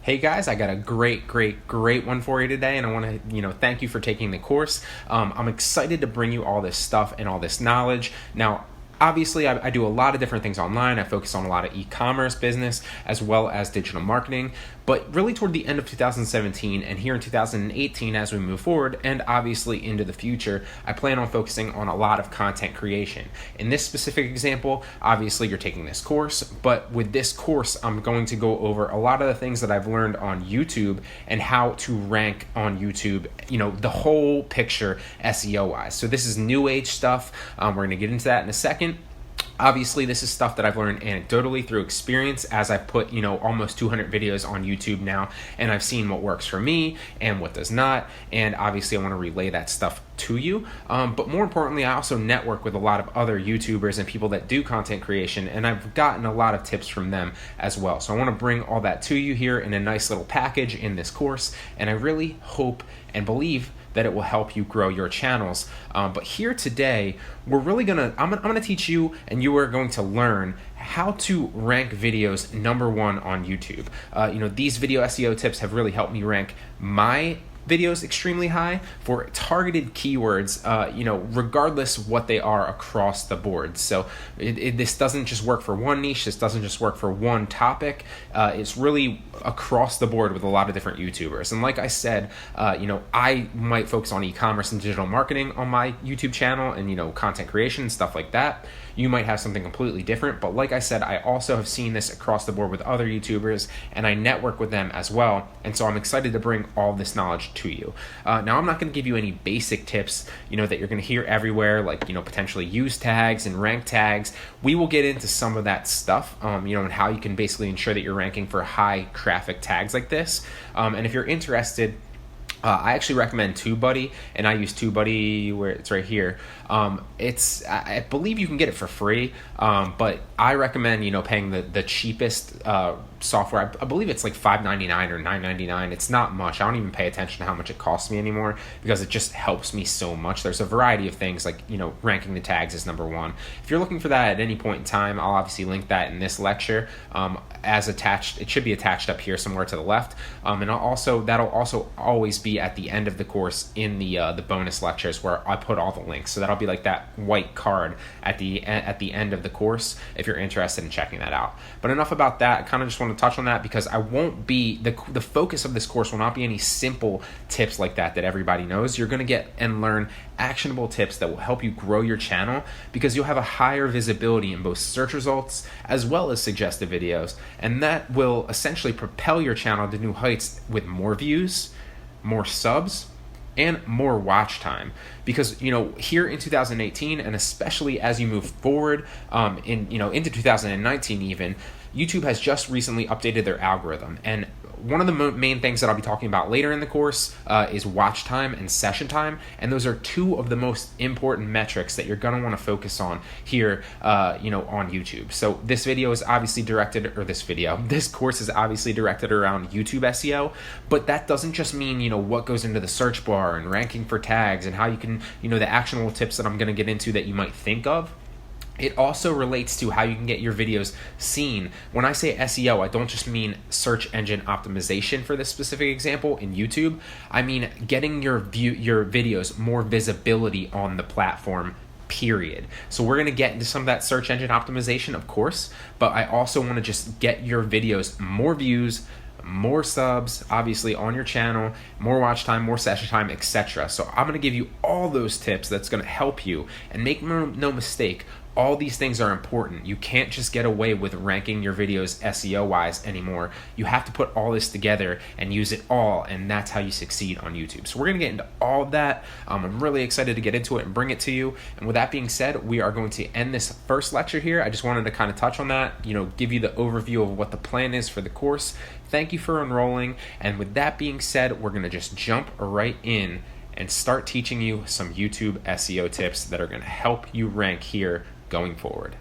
Hey guys, I got a great one for you today, and I want to, thank you for taking the course. I'm excited to bring you all this stuff and all this knowledge. Now, obviously, I do a lot of different things online. I focus on a lot of e-commerce business as well as digital marketing. But really toward the end of 2017 and here in 2018 as we move forward, and obviously into the future, I plan on focusing on a lot of content creation. In this specific example, obviously you're taking this course, but with this course, I'm going to go over a lot of the things that I've learned on YouTube and how to rank on YouTube, the whole picture SEO-wise. So this is new age stuff. We're going to get into that in a second. Obviously, this is stuff that I've learned anecdotally through experience as I've put, almost 200 videos on YouTube now, and I've seen what works for me and what does not, and obviously I want to relay that stuff to you. But more importantly, I also network with a lot of other YouTubers and people that do content creation, and I've gotten a lot of tips from them as well. So I want to bring all that to you here in a nice little package in this course, and I really hope and believe that it will help you grow your channels. But here today, we're really I'm gonna teach you, and you are going to learn how to rank videos #1 on YouTube. These video SEO tips have really helped me rank my videos extremely high for targeted keywords, regardless what they are across the board. So this doesn't just work for one niche. This doesn't just work for one topic. It's really across the board with a lot of different YouTubers. And like I said, I might focus on e-commerce and digital marketing on my YouTube channel and, content creation and stuff like that. You might have something completely different, but like I said, I also have seen this across the board with other YouTubers, and I network with them as well, and so I'm excited to bring all this knowledge to you. Now, I'm not going to give you any basic tips, that you're going to hear everywhere, like, potentially use tags and rank tags. We will get into some of that stuff, and how you can basically ensure that you're ranking for high traffic tags like this. And if you're interested, I actually recommend TubeBuddy, and I use TubeBuddy where it's right here. I believe you can get it for free, but I recommend paying the cheapest software. I believe it's like $5.99 or $9.99. It's not much. I don't even pay attention to how much it costs me anymore because it just helps me so much. There's a variety of things like ranking the tags is #1. If you're looking for that at any point in time, I'll obviously link that in this lecture as attached. It should be attached up here somewhere to the left, and that'll also always be at the end of the course in the bonus lectures where I put all the links. So that'll be like that white card at the end of the course if you're interested in checking that out. But enough about that. I kind of just want to touch on that because I won't be the focus of this course will not be any simple tips like that everybody knows. You're going to get and learn actionable tips that will help you grow your channel because you'll have a higher visibility in both search results as well as suggested videos, and that will essentially propel your channel to new heights with more views, more subs, and more watch time. Because here in 2018, and especially as you move forward into 2019 even, YouTube has just recently updated their algorithm, and one of the main things that I'll be talking about later in the course is watch time and session time, and those are two of the most important metrics that you're going to want to focus on here, on YouTube. So this course is obviously directed around YouTube SEO, but that doesn't just mean what goes into the search bar and ranking for tags and how you can the actionable tips that I'm going to get into that you might think of. It also relates to how you can get your videos seen. When I say SEO, I don't just mean search engine optimization for this specific example in YouTube. I mean getting your videos more visibility on the platform, period. So we're going to get into some of that search engine optimization, of course, but I also want to just get your videos more views, more subs, obviously, on your channel, more watch time, more session time, etc. So I'm going to give you all those tips that's going to help you, and make no mistake, all these things are important. You can't just get away with ranking your videos SEO-wise anymore. You have to put all this together and use it all, and that's how you succeed on YouTube. So we're going to get into all of that. I'm really excited to get into it and bring it to you. And with that being said, we are going to end this first lecture here. I just wanted to kind of touch on that, give you the overview of what the plan is for the course. Thank you for enrolling. And with that being said, we're going to just jump right in and start teaching you some YouTube SEO tips that are going to help you rank here going forward.